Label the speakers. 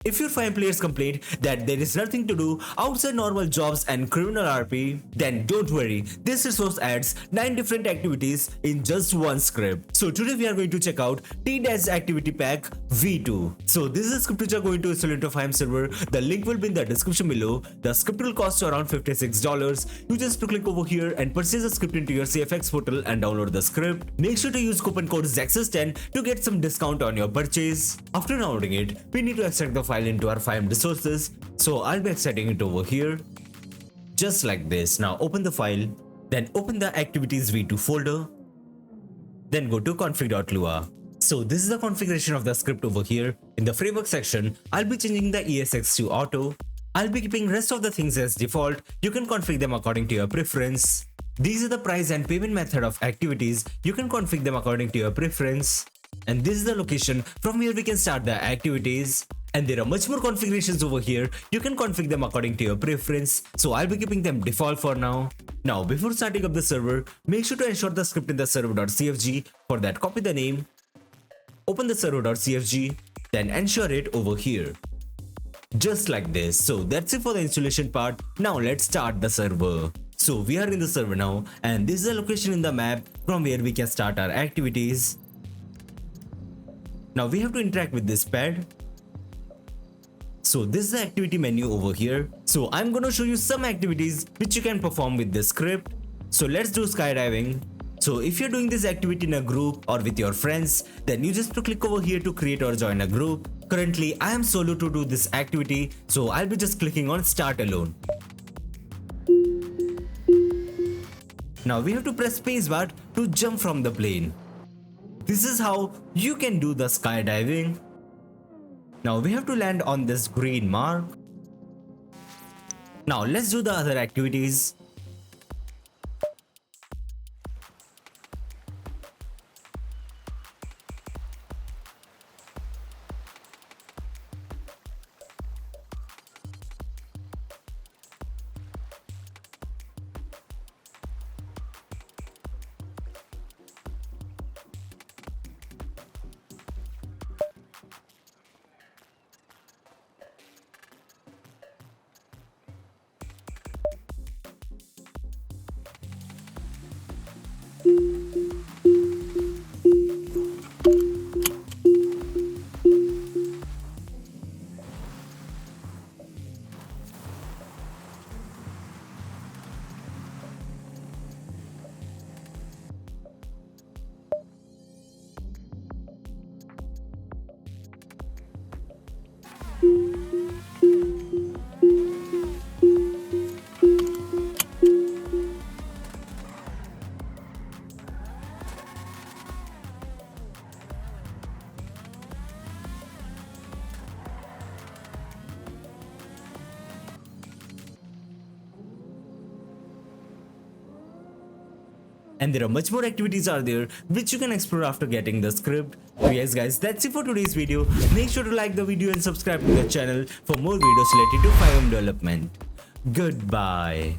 Speaker 1: If your FiveM players complained that there is nothing to do outside normal jobs and criminal RP, then don't worry, this resource adds 9 different activities in just one script. So today we are going to check out T-Activity Pack V2. So this is a script which are going to install into FiveM Server. The link will be in the description below. The script will cost you around $56. You just click over here and purchase the script into your CFX portal and download the script. Make sure to use coupon code Zexus10 to get some discount on your purchase. After downloading it, we need to extract the file into our FiveM resources, so I'll be extracting it over here just like this. Now open the file, then open the activities v2 folder, then go to config.lua. So this is the configuration of the script over here. In the framework section, I'll be changing the ESX to auto. I'll be keeping rest of the things as default. You can configure them according to your preference. These are the price and payment method of activities. You can configure them according to your preference. And this is the location from where we can start the activities. And there are much more configurations over here. You can configure them according to your preference. So I'll be keeping them default for now. Now before starting up the server, make sure to ensure the script in the server.cfg. For that, copy the name, open the server.cfg, then ensure it over here. Just like this. So that's it for the installation part. Now let's start the server. So we are in the server now, and this is the location in the map from where we can start our activities. Now we have to interact with this pad. So this is the activity menu over here. So I'm gonna show you some activities which you can perform with this script. So let's do skydiving. So if you're doing this activity in a group or with your friends, then you just click over here to create or join a group. Currently I am solo to do this activity, so I'll be just clicking on start alone. Now we have to press spacebar to jump from the plane. This is how you can do the skydiving. Now we have to land on this green mark. Now let's do the other activities. And there are much more activities are there which you can explore after getting the script. So yes guys, that's it for today's video. Make sure to like the video and subscribe to the channel for more videos related to FiveM development. Goodbye.